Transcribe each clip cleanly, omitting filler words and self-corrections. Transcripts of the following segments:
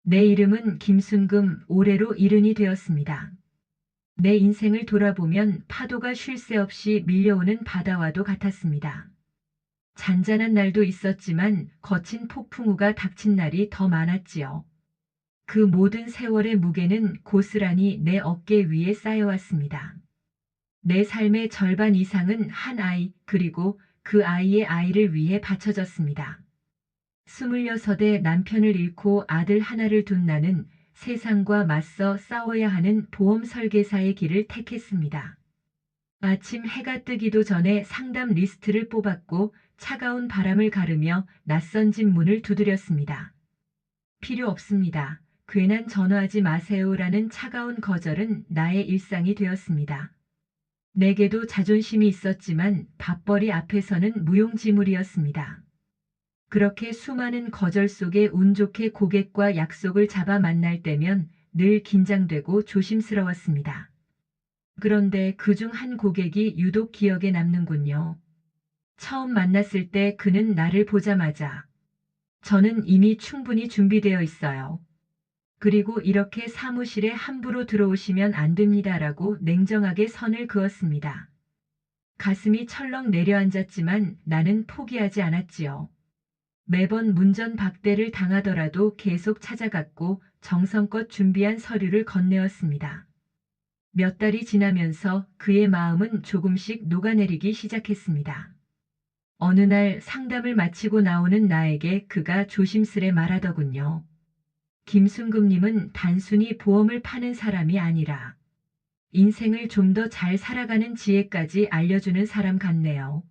내 이름은 김순금, 올해로 70이 되었습니다. 내 인생을 돌아보면 파도가 쉴 새 없이 밀려오는 바다와도 같았습니다. 잔잔한 날도 있었지만 거친 폭풍우가 닥친 날이 더 많았지요. 그 모든 세월의 무게는 고스란히 내 어깨 위에 쌓여왔습니다. 내 삶의 절반 이상은 한 아이, 그리고 그 아이의 아이를 위해 바쳐졌습니다. 26에 남편을 잃고 아들 하나를 둔 나는 세상과 맞서 싸워야 하는 보험 설계사의 길을 택했습니다. 아침 해가 뜨기도 전에 상담 리스트를 뽑았고 차가운 바람을 가르며 낯선 집 문을 두드렸습니다. 필요 없습니다. 괜한 전화하지 마세요라는 차가운 거절은 나의 일상이 되었습니다. 내게도 자존심이 있었지만 밥벌이 앞에서는 무용지물이었습니다. 그렇게 수많은 거절 속에 운 좋게 고객과 약속을 잡아 만날 때면 늘 긴장되고 조심스러웠습니다. 그런데 그중 한 고객이 유독 기억에 남는군요. 처음 만났을 때 그는 나를 보자마자 저는 이미 충분히 준비되어 있어요. 그리고 이렇게 사무실에 함부로 들어오시면 안 됩니다라고 냉정하게 선을 그었습니다. 가슴이 철렁 내려앉았지만 나는 포기하지 않았지요. 매번 문전박대를 당하더라도 계속 찾아갔고 정성껏 준비한 서류를 건네었습니다. 몇 달이 지나면서 그의 마음은 조금씩 녹아내리기 시작했습니다. 어느 날 상담을 마치고 나오는 나에게 그가 조심스레 말하더군요. 김순금님은 단순히 보험을 파는 사람이 아니라 인생을 좀 더 잘 살아가는 지혜까지 알려주는 사람 같네요.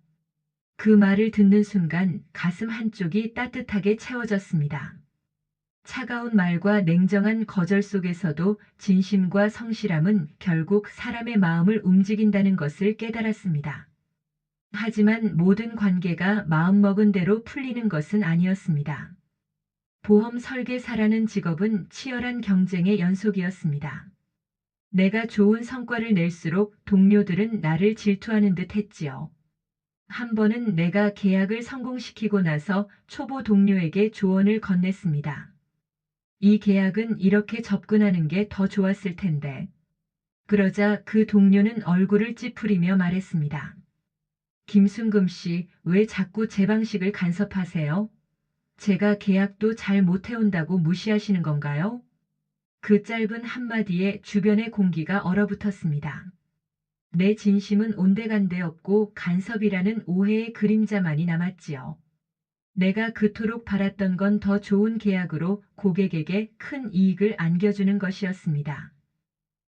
그 말을 듣는 순간 가슴 한쪽이 따뜻하게 채워졌습니다. 차가운 말과 냉정한 거절 속에서도 진심과 성실함은 결국 사람의 마음을 움직인다는 것을 깨달았습니다. 하지만 모든 관계가 마음먹은 대로 풀리는 것은 아니었습니다. 보험 설계사라는 직업은 치열한 경쟁의 연속이었습니다. 내가 좋은 성과를 낼수록 동료들은 나를 질투하는 듯 했지요. 한 번은 내가 계약을 성공시키고 나서 초보 동료에게 조언을 건넸습니다. 이 계약은 이렇게 접근하는 게 더 좋았을 텐데. 그러자 그 동료는 얼굴을 찌푸리며 말했습니다. 김순금 씨, 왜 자꾸 제 방식을 간섭하세요? 제가 계약도 잘 못해온다고 무시하시는 건가요? 그 짧은 한마디에 주변의 공기가 얼어붙었습니다. 내 진심은 온데간데 없고 간섭이라는 오해의 그림자만이 남았지요. 내가 그토록 바랐던 건 더 좋은 계약으로 고객에게 큰 이익을 안겨주는 것이었습니다.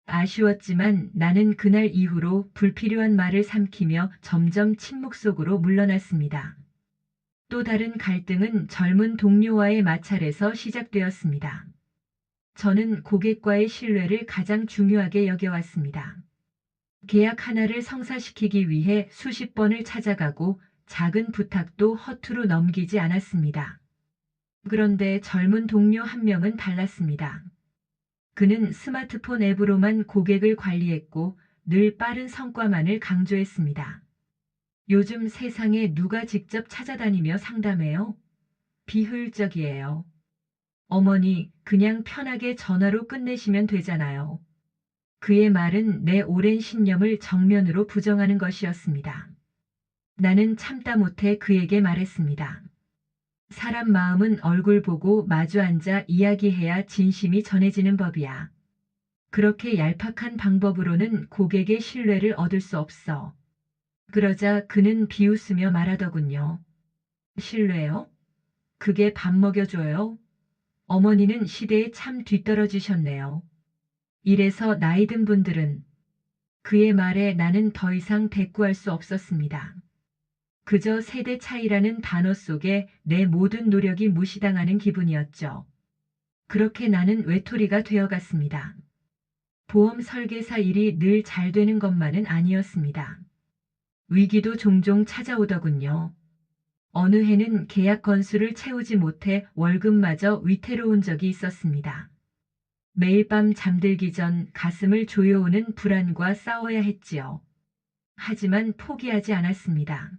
아쉬웠지만 나는 그날 이후로 불필요한 말을 삼키며 점점 침묵 속으로 물러났습니다. 또 다른 갈등은 젊은 동료와의 마찰에서 시작되었습니다. 저는 고객과의 신뢰를 가장 중요하게 여겨왔습니다. 계약 하나를 성사시키기 위해 수십 번을 찾아가고 작은 부탁도 허투루 넘기지 않았습니다. 그런데 젊은 동료 한 명은 달랐습니다. 그는 스마트폰 앱으로만 고객을 관리했고 늘 빠른 성과만을 강조했습니다. 요즘 세상에 누가 직접 찾아다니며 상담해요? 비효율적이에요. 어머니, 그냥 편하게 전화로 끝내시면 되잖아요. 그의 말은 내 오랜 신념을 정면으로 부정하는 것이었습니다. 나는 참다 못해 그에게 말했습니다. 사람 마음은 얼굴 보고 마주 앉아 이야기해야 진심이 전해지는 법이야. 그렇게 얄팍한 방법으로는 고객의 신뢰를 얻을 수 없어. 그러자 그는 비웃으며 말하더군요. 신뢰요? 그게 밥 먹여줘요? 어머니는 시대에 참 뒤떨어지셨네요. 이래서 나이 든 분들은 그의 말에 나는 더 이상 대꾸할 수 없었습니다. 그저 세대 차이라는 단어 속에 내 모든 노력이 무시당하는 기분이었죠. 그렇게 나는 외톨이가 되어갔습니다. 보험 설계사 일이 늘 잘 되는 것만은 아니었습니다. 위기도 종종 찾아오더군요. 어느 해는 계약 건수를 채우지 못해 월급마저 위태로운 적이 있었습니다. 매일 밤 잠들기 전 가슴을 조여오는 불안과 싸워야 했지요. 하지만 포기하지 않았습니다.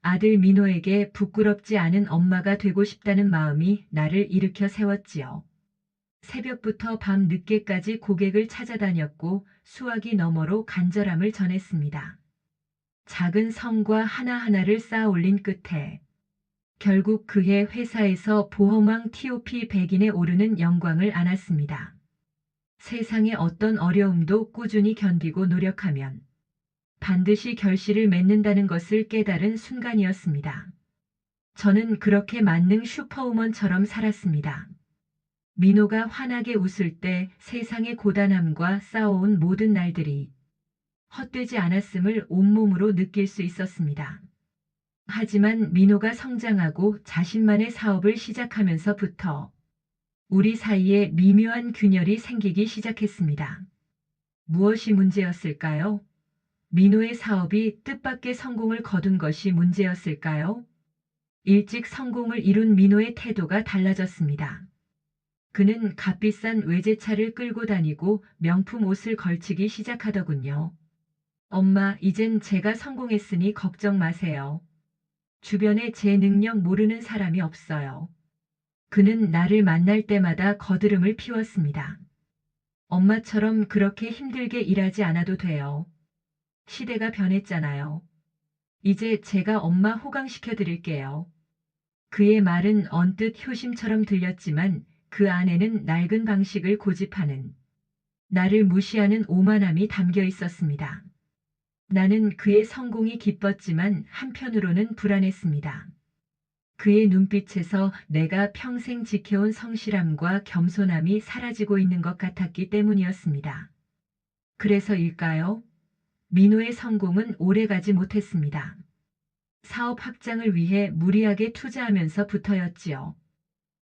아들 민호에게 부끄럽지 않은 엄마가 되고 싶다는 마음이 나를 일으켜 세웠지요. 새벽부터 밤 늦게까지 고객을 찾아다녔고 수화기 너머로 간절함을 전했습니다. 작은 성과 하나하나를 쌓아 올린 끝에 결국 그해 회사에서 보험왕 TOP 100인에 오르는 영광을 안았습니다. 세상의 어떤 어려움도 꾸준히 견디고 노력하면 반드시 결실을 맺는다는 것을 깨달은 순간이었습니다. 저는 그렇게 만능 슈퍼우먼처럼 살았습니다. 민호가 환하게 웃을 때 세상의 고단함과 쌓아온 모든 날들이 헛되지 않았음을 온몸으로 느낄 수 있었습니다. 하지만 민호가 성장하고 자신만의 사업을 시작하면서부터 우리 사이에 미묘한 균열이 생기기 시작했습니다. 무엇이 문제였을까요? 민호의 사업이 뜻밖의 성공을 거둔 것이 문제였을까요? 일찍 성공을 이룬 민호의 태도가 달라졌습니다. 그는 값비싼 외제차를 끌고 다니고 명품 옷을 걸치기 시작하더군요. 엄마, 이젠 제가 성공했으니 걱정 마세요. 주변에 제 능력 모르는 사람이 없어요. 그는 나를 만날 때마다 거드름을 피웠습니다. 엄마처럼 그렇게 힘들게 일하지 않아도 돼요. 시대가 변했잖아요. 이제 제가 엄마 호강시켜 드릴게요. 그의 말은 언뜻 효심처럼 들렸지만 그 안에는 낡은 방식을 고집하는, 나를 무시하는 오만함이 담겨 있었습니다. 나는 그의 성공이 기뻤지만 한편으로는 불안했습니다. 그의 눈빛에서 내가 평생 지켜온 성실함과 겸손함이 사라지고 있는 것 같았기 때문이었습니다. 그래서일까요? 민호의 성공은 오래가지 못했습니다. 사업 확장을 위해 무리하게 투자하면서부터였지요.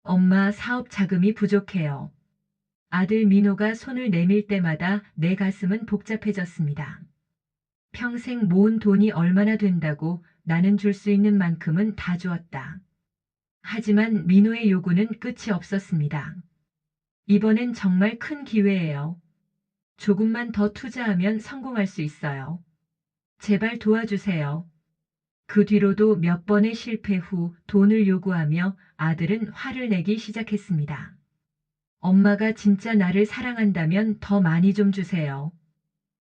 엄마, 사업 자금이 부족해요. 아들 민호가 손을 내밀 때마다 내 가슴은 복잡해졌습니다. 평생 모은 돈이 얼마나 된다고, 나는 줄 수 있는 만큼은 다 주었다. 하지만 민호의 요구는 끝이 없었습니다. 이번엔 정말 큰 기회예요. 조금만 더 투자하면 성공할 수 있어요. 제발 도와주세요. 그 뒤로도 몇 번의 실패 후 돈을 요구하며 아들은 화를 내기 시작했습니다. 엄마가 진짜 나를 사랑한다면 더 많이 좀 주세요.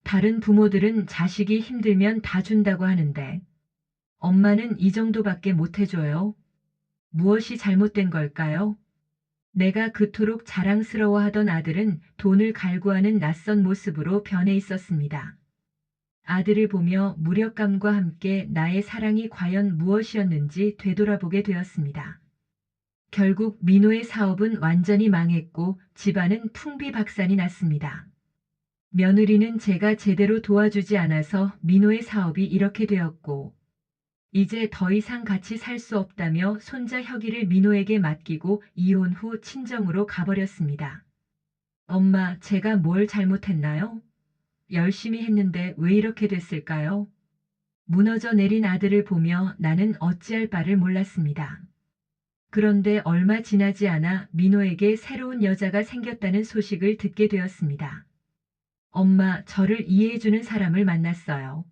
다른 부모들은 자식이 힘들면 다 준다고 하는데 엄마는 이 정도밖에 못 해줘요. 무엇이 잘못된 걸까요? 내가 그토록 자랑스러워하던 아들은 돈을 갈구하는 낯선 모습으로 변해 있었습니다. 아들을 보며 무력감과 함께 나의 사랑이 과연 무엇이었는지 되돌아보게 되었습니다. 결국 민호의 사업은 완전히 망했고 집안은 풍비박산이 났습니다. 며느리는 제가 제대로 도와주지 않아서 민호의 사업이 이렇게 되었고, 이제 더 이상 같이 살 수 없다며 손자 혁이를 민호에게 맡기고 이혼 후 친정으로 가버렸습니다. 엄마, 제가 뭘 잘못했나요? 열심히 했는데 왜 이렇게 됐을까요? 무너져 내린 아들을 보며 나는 어찌할 바를 몰랐습니다. 그런데 얼마 지나지 않아 민호에게 새로운 여자가 생겼다는 소식을 듣게 되었습니다. 엄마, 저를 이해해주는 사람을 만났어요.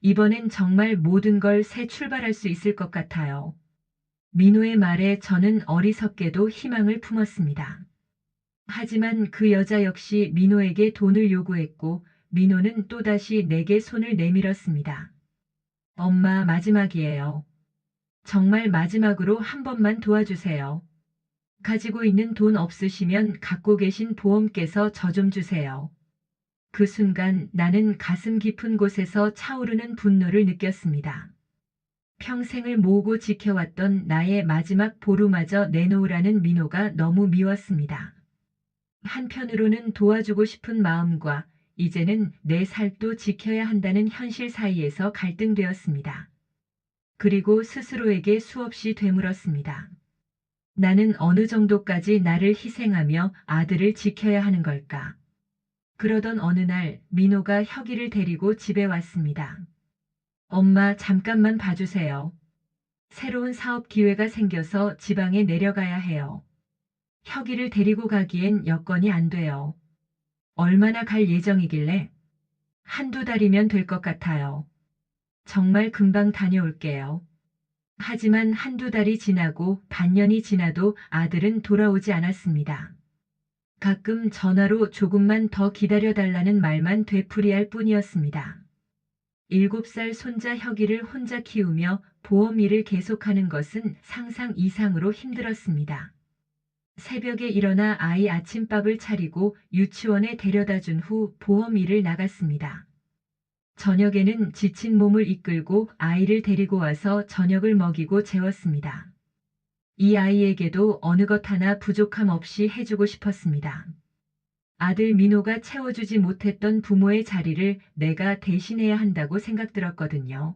이번엔 정말 모든 걸 새 출발할 수 있을 것 같아요. 민호의 말에 저는 어리석게도 희망을 품었습니다. 하지만 그 여자 역시 민호에게 돈을 요구했고 민호는 또다시 내게 손을 내밀었습니다. 엄마, 마지막이에요. 정말 마지막으로 한 번만 도와주세요. 가지고 있는 돈 없으시면 갖고 계신 보험께서 저 좀 주세요. 그 순간 나는 가슴 깊은 곳에서 차오르는 분노를 느꼈습니다. 평생을 모으고 지켜왔던 나의 마지막 보루마저 내놓으라는 민호가 너무 미웠습니다. 한편으로는 도와주고 싶은 마음과 이제는 내 살도 지켜야 한다는 현실 사이에서 갈등되었습니다. 그리고 스스로에게 수없이 되물었습니다. 나는 어느 정도까지 나를 희생하며 아들을 지켜야 하는 걸까? 그러던 어느 날 민호가 혁이를 데리고 집에 왔습니다. 엄마, 잠깐만 봐주세요. 새로운 사업 기회가 생겨서 지방에 내려가야 해요. 혁이를 데리고 가기엔 여건이 안 돼요. 얼마나 갈 예정이길래? 한두 달이면 될 것 같아요. 정말 금방 다녀올게요. 하지만 한두 달이 지나고 반년이 지나도 아들은 돌아오지 않았습니다. 가끔 전화로 조금만 더 기다려달라는 말만 되풀이할 뿐이었습니다. 7살 손자 혁이를 혼자 키우며 보험 일을 계속하는 것은 상상 이상으로 힘들었습니다. 새벽에 일어나 아이 아침밥을 차리고 유치원에 데려다 준 후 보험 일을 나갔습니다. 저녁에는 지친 몸을 이끌고 아이를 데리고 와서 저녁을 먹이고 재웠습니다. 이 아이에게도 어느 것 하나 부족함 없이 해주고 싶었습니다. 아들 민호가 채워주지 못했던 부모의 자리를 내가 대신해야 한다고 생각들었거든요.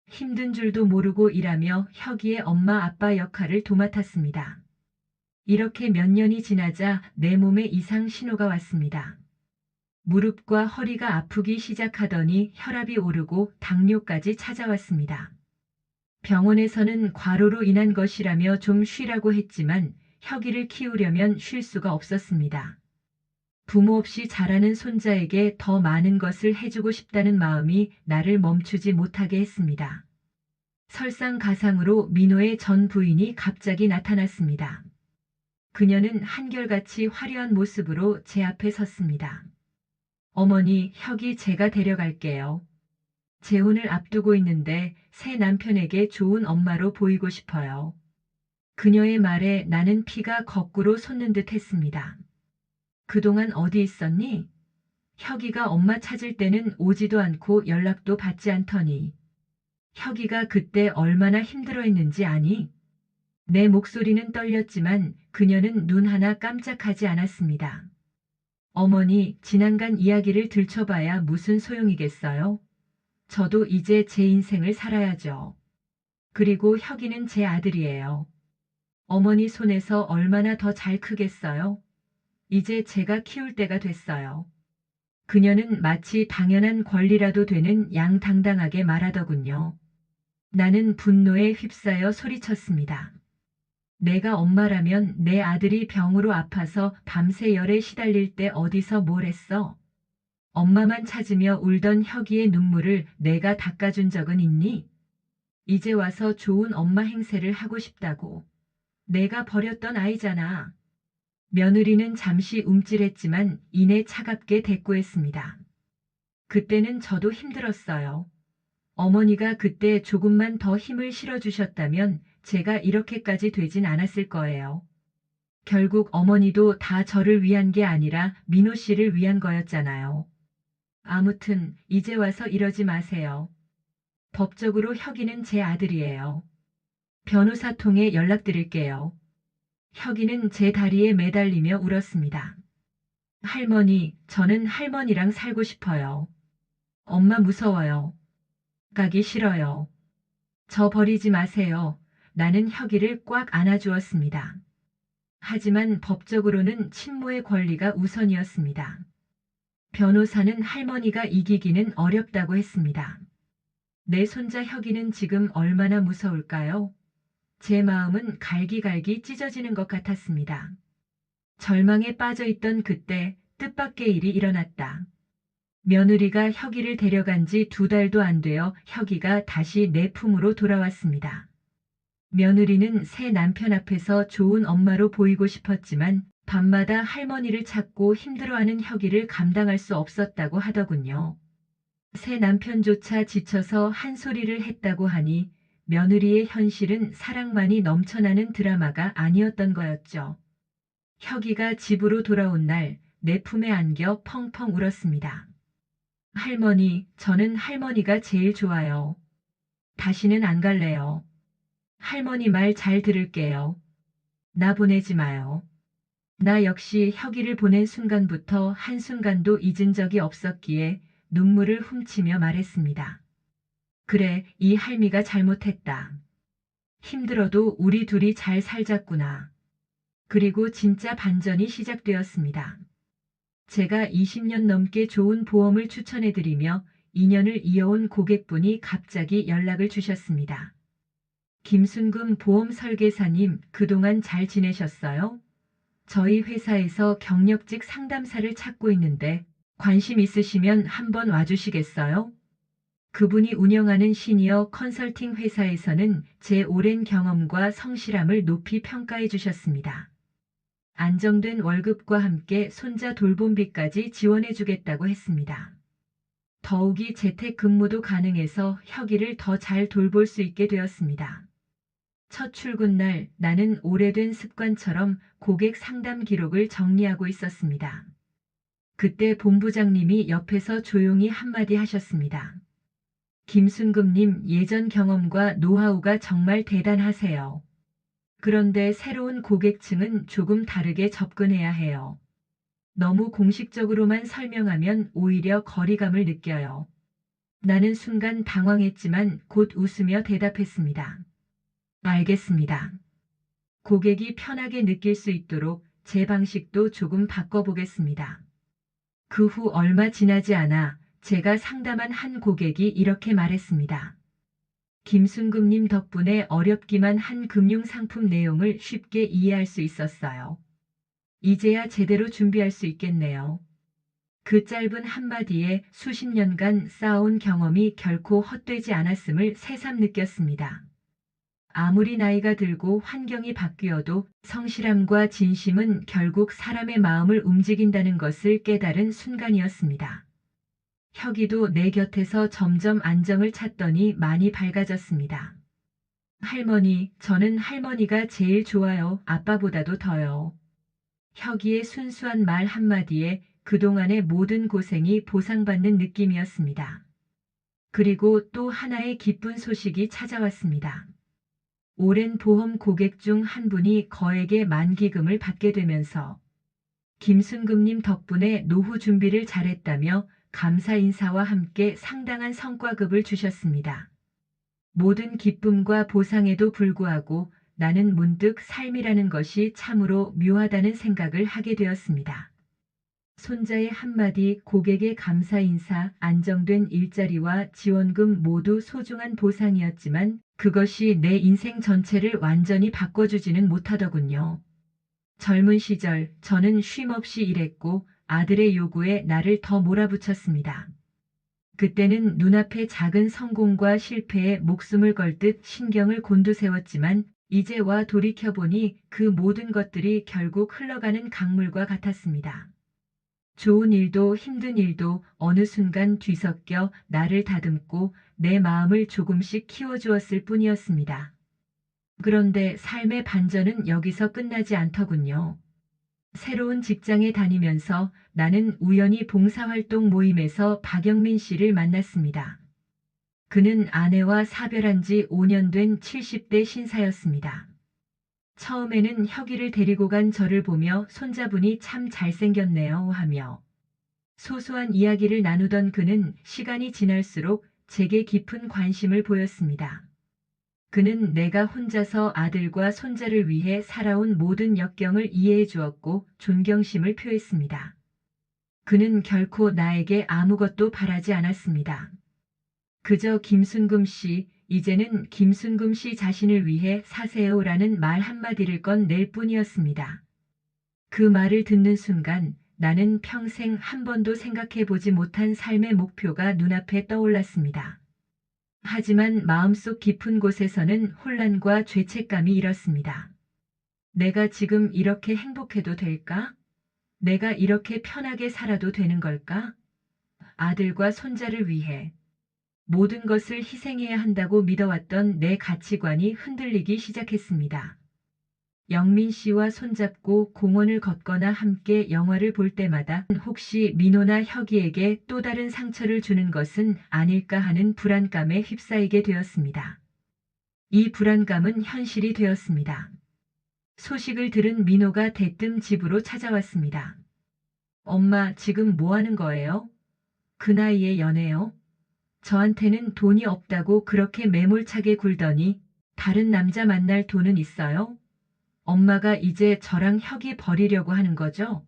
힘든 줄도 모르고 일하며 혁이의 엄마 아빠 역할을 도맡았습니다. 이렇게 몇 년이 지나자 내 몸에 이상 신호가 왔습니다. 무릎과 허리가 아프기 시작하더니 혈압이 오르고 당뇨까지 찾아왔습니다. 병원에서는 과로로 인한 것이라며 좀 쉬라고 했지만 혁이를 키우려면 쉴 수가 없었습니다. 부모 없이 자라는 손자에게 더 많은 것을 해주고 싶다는 마음이 나를 멈추지 못하게 했습니다. 설상가상으로 민호의 전 부인이 갑자기 나타났습니다. 그녀는 한결같이 화려한 모습으로 제 앞에 섰습니다. 어머니, 혁이 제가 데려갈게요. 재혼을 앞두고 있는데 새 남편에게 좋은 엄마로 보이고 싶어요. 그녀의 말에 나는 피가 거꾸로 솟는 듯 했습니다. 그동안 어디 있었니? 혁이가 엄마 찾을 때는 오지도 않고 연락도 받지 않더니. 혁이가 그때 얼마나 힘들어했는지 아니? 내 목소리는 떨렸지만 그녀는 눈 하나 깜짝하지 않았습니다. 어머니, 지난간 이야기를 들춰봐야 무슨 소용이겠어요? 저도 이제 제 인생을 살아야죠. 그리고 혁이는 제 아들이에요. 어머니 손에서 얼마나 더 잘 크겠어요? 이제 제가 키울 때가 됐어요. 그녀는 마치 당연한 권리라도 되는 양당당하게 말하더군요. 나는 분노에 휩싸여 소리쳤습니다. 내가 엄마라면 내 아들이 병으로 아파서 밤새 열에 시달릴 때 어디서 뭘 했어? 엄마만 찾으며 울던 혁이의 눈물을 내가 닦아준 적은 있니? 이제 와서 좋은 엄마 행세를 하고 싶다고. 내가 버렸던 아이잖아. 며느리는 잠시 움찔했지만 이내 차갑게 대꾸했습니다. 그때는 저도 힘들었어요. 어머니가 그때 조금만 더 힘을 실어주셨다면 제가 이렇게까지 되진 않았을 거예요. 결국 어머니도 다 저를 위한 게 아니라 민호 씨를 위한 거였잖아요. 아무튼 이제 와서 이러지 마세요. 법적으로 혁이는 제 아들이에요. 변호사 통해 연락드릴게요. 혁이는 제 다리에 매달리며 울었습니다. 할머니, 저는 할머니랑 살고 싶어요. 엄마 무서워요. 가기 싫어요. 저 버리지 마세요. 나는 혁이를 꽉 안아주었습니다. 하지만 법적으로는 친모의 권리가 우선이었습니다. 변호사는 할머니가 이기기는 어렵다고 했습니다. 내 손자 혁이는 지금 얼마나 무서울까요? 제 마음은 갈기갈기 찢어지는 것 같았습니다. 절망에 빠져 있던 그때 뜻밖의 일이 일어났다. 며느리가 혁이를 데려간 지 2달도 안 되어 혁이가 다시 내 품으로 돌아왔습니다. 며느리는 새 남편 앞에서 좋은 엄마로 보이고 싶었지만 밤마다 할머니를 찾고 힘들어하는 혁이를 감당할 수 없었다고 하더군요. 새 남편조차 지쳐서 한 소리를 했다고 하니 며느리의 현실은 사랑만이 넘쳐나는 드라마가 아니었던 거였죠. 혁이가 집으로 돌아온 날 내 품에 안겨 펑펑 울었습니다. 할머니, 저는 할머니가 제일 좋아요. 다시는 안 갈래요. 할머니 말 잘 들을게요. 나 보내지 마요. 나 역시 혁이를 보낸 순간부터 한순간도 잊은 적이 없었기에 눈물을 훔치며 말했습니다. 그래, 이 할미가 잘못했다. 힘들어도 우리 둘이 잘 살자꾸나. 그리고 진짜 반전이 시작되었습니다. 제가 20년 넘게 좋은 보험을 추천해드리며 2년을 이어온 고객분이 갑자기 연락을 주셨습니다. 김순금 보험 설계사님, 그동안 잘 지내셨어요? 저희 회사에서 경력직 상담사를 찾고 있는데 관심 있으시면 한번 와주시겠어요? 그분이 운영하는 시니어 컨설팅 회사에서는 제 오랜 경험과 성실함을 높이 평가해 주셨습니다. 안정된 월급과 함께 손자 돌봄비까지 지원해주겠다고 했습니다. 더욱이 재택근무도 가능해서 혁이를 더 잘 돌볼 수 있게 되었습니다. 첫 출근 날 나는 오래된 습관처럼 고객 상담 기록을 정리하고 있었습니다. 그때 본부장님이 옆에서 조용히 한마디 하셨습니다. 김순금님, 예전 경험과 노하우가 정말 대단하세요. 그런데 새로운 고객층은 조금 다르게 접근해야 해요. 너무 공식적으로만 설명하면 오히려 거리감을 느껴요. 나는 순간 당황했지만 곧 웃으며 대답했습니다. 알겠습니다. 고객이 편하게 느낄 수 있도록 제 방식도 조금 바꿔보겠습니다. 그 후 얼마 지나지 않아 제가 상담한 한 고객이 이렇게 말했습니다. 김순금님 덕분에 어렵기만 한 금융상품 내용을 쉽게 이해할 수 있었어요. 이제야 제대로 준비할 수 있겠네요. 그 짧은 한마디에 수십 년간 쌓아온 경험이 결코 헛되지 않았음을 새삼 느꼈습니다. 아무리 나이가 들고 환경이 바뀌어도 성실함과 진심은 결국 사람의 마음을 움직인다는 것을 깨달은 순간이었습니다. 혁이도 내 곁에서 점점 안정을 찾더니 많이 밝아졌습니다. 할머니, 저는 할머니가 제일 좋아요. 아빠보다도 더요. 혁이의 순수한 말 한마디에 그동안의 모든 고생이 보상받는 느낌이었습니다. 그리고 또 하나의 기쁜 소식이 찾아왔습니다. 오랜 보험 고객 중 한 분이 거액의 만기금을 받게 되면서 김순금님 덕분에 노후 준비를 잘했다며 감사 인사와 함께 상당한 성과급을 주셨습니다. 모든 기쁨과 보상에도 불구하고 나는 문득 삶이라는 것이 참으로 묘하다는 생각을 하게 되었습니다. 손자의 한마디, 고객의 감사 인사, 안정된 일자리와 지원금 모두 소중한 보상이었지만 그것이 내 인생 전체를 완전히 바꿔주지는 못하더군요. 젊은 시절 저는 쉼없이 일했고 아들의 요구에 나를 더 몰아붙였습니다. 그때는 눈앞의 작은 성공과 실패에 목숨을 걸듯 신경을 곤두세웠지만 이제와 돌이켜보니 그 모든 것들이 결국 흘러가는 강물과 같았습니다. 좋은 일도 힘든 일도 어느 순간 뒤섞여 나를 다듬고 내 마음을 조금씩 키워주었을 뿐이었습니다. 그런데 삶의 반전은 여기서 끝나지 않더군요. 새로운 직장에 다니면서 나는 우연히 봉사활동 모임에서 박영민 씨를 만났습니다. 그는 아내와 사별한 지 5년 된 70대 신사였습니다. 처음에는 혁이를 데리고 간 저를 보며 손자분이 참 잘생겼네요 하며 소소한 이야기를 나누던 그는 시간이 지날수록 제게 깊은 관심을 보였습니다. 그는 내가 혼자서 아들과 손자를 위해 살아온 모든 역경을 이해해 주었고 존경심을 표했습니다. 그는 결코 나에게 아무것도 바라지 않았습니다. 그저 김순금 씨, 이제는 김순금 씨 자신을 위해 사세요라는 말 한마디를 꺼낼 뿐이었습니다. 그 말을 듣는 순간 나는 평생 한 번도 생각해 보지 못한 삶의 목표가 눈앞에 떠올랐습니다. 하지만 마음속 깊은 곳에서는 혼란과 죄책감이 일었습니다. 내가 지금 이렇게 행복해도 될까? 내가 이렇게 편하게 살아도 되는 걸까? 아들과 손자를 위해 모든 것을 희생해야 한다고 믿어왔던 내 가치관이 흔들리기 시작했습니다. 영민 씨와 손잡고 공원을 걷거나 함께 영화를 볼 때마다 혹시 민호나 혁이에게 또 다른 상처를 주는 것은 아닐까 하는 불안감에 휩싸이게 되었습니다. 이 불안감은 현실이 되었습니다. 소식을 들은 민호가 대뜸 집으로 찾아왔습니다. 엄마, 지금 뭐 하는 거예요? 그 나이에 연애요? 저한테는 돈이 없다고 그렇게 매몰차게 굴더니 다른 남자 만날 돈은 있어요? 엄마가 이제 저랑 혁이 버리려고 하는 거죠?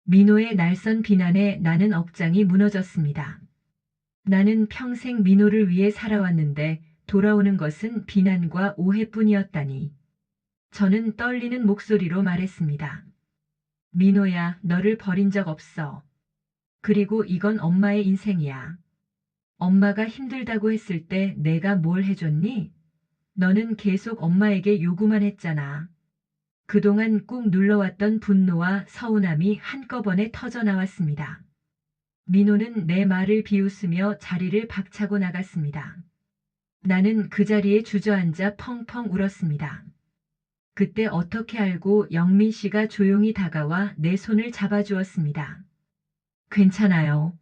민호의 날선 비난에 나는 억장이 무너졌습니다. 나는 평생 민호를 위해 살아왔는데 돌아오는 것은 비난과 오해뿐이었다니. 저는 떨리는 목소리로 말했습니다. 민호야, 너를 버린 적 없어. 그리고 이건 엄마의 인생이야. 엄마가 힘들다고 했을 때 내가 뭘 해줬니? 너는 계속 엄마에게 요구만 했잖아. 그동안 꾹 눌러왔던 분노와 서운함이 한꺼번에 터져 나왔습니다. 민호는 내 말을 비웃으며 자리를 박차고 나갔습니다. 나는 그 자리에 주저앉아 펑펑 울었습니다. 그때 어떻게 알고 영민 씨가 조용히 다가와 내 손을 잡아주었습니다. 괜찮아요.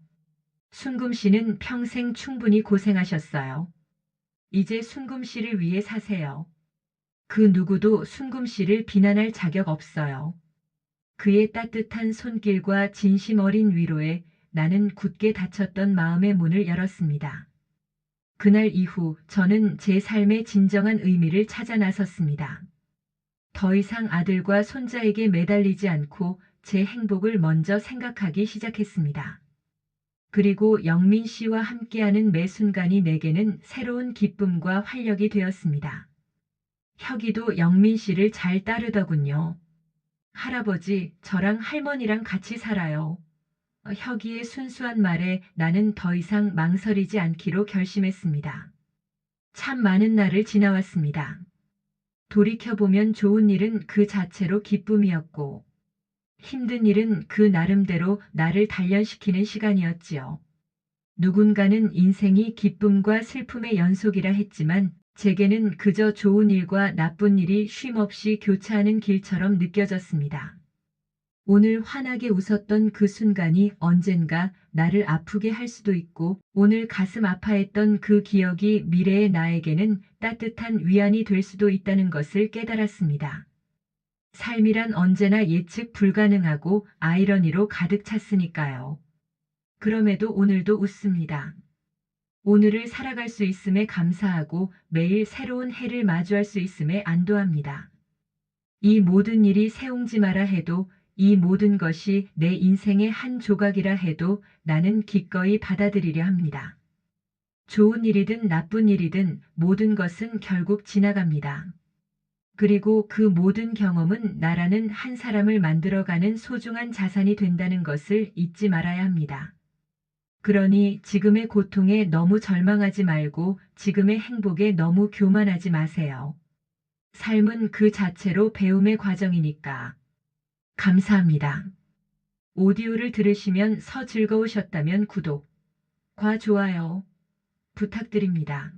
순금 씨는 평생 충분히 고생하셨어요. 이제 순금 씨를 위해 사세요. 그 누구도 순금 씨를 비난할 자격 없어요. 그의 따뜻한 손길과 진심 어린 위로에 나는 굳게 닫혔던 마음의 문을 열었습니다. 그날 이후 저는 제 삶의 진정한 의미를 찾아 나섰습니다. 더 이상 아들과 손자에게 매달리지 않고 제 행복을 먼저 생각하기 시작했습니다. 그리고 영민 씨와 함께하는 매 순간이 내게는 새로운 기쁨과 활력이 되었습니다. 혁이도 영민 씨를 잘 따르더군요. 할아버지, 저랑 할머니랑 같이 살아요. 혁이의 순수한 말에 나는 더 이상 망설이지 않기로 결심했습니다. 참 많은 날을 지나왔습니다. 돌이켜보면 좋은 일은 그 자체로 기쁨이었고, 힘든 일은 그 나름대로 나를 단련시키는 시간이었지요. 누군가는 인생이 기쁨과 슬픔의 연속이라 했지만, 제게는 그저 좋은 일과 나쁜 일이 쉼없이 교차하는 길처럼 느껴졌습니다. 오늘 환하게 웃었던 그 순간이 언젠가 나를 아프게 할 수도 있고, 오늘 가슴 아파했던 그 기억이 미래의 나에게는 따뜻한 위안이 될 수도 있다는 것을 깨달았습니다. 삶이란 언제나 예측 불가능하고 아이러니로 가득 찼으니까요. 그럼에도 오늘도 웃습니다. 오늘을 살아갈 수 있음에 감사하고 매일 새로운 해를 마주할 수 있음에 안도합니다. 이 모든 일이 세옹지마라 해도, 이 모든 것이 내 인생의 한 조각이라 해도 나는 기꺼이 받아들이려 합니다. 좋은 일이든 나쁜 일이든 모든 것은 결국 지나갑니다. 그리고 그 모든 경험은 나라는 한 사람을 만들어가는 소중한 자산이 된다는 것을 잊지 말아야 합니다. 그러니 지금의 고통에 너무 절망하지 말고 지금의 행복에 너무 교만하지 마세요. 삶은 그 자체로 배움의 과정이니까. 감사합니다. 오디오를 들으시면 서 즐거우셨다면 구독과 좋아요 부탁드립니다.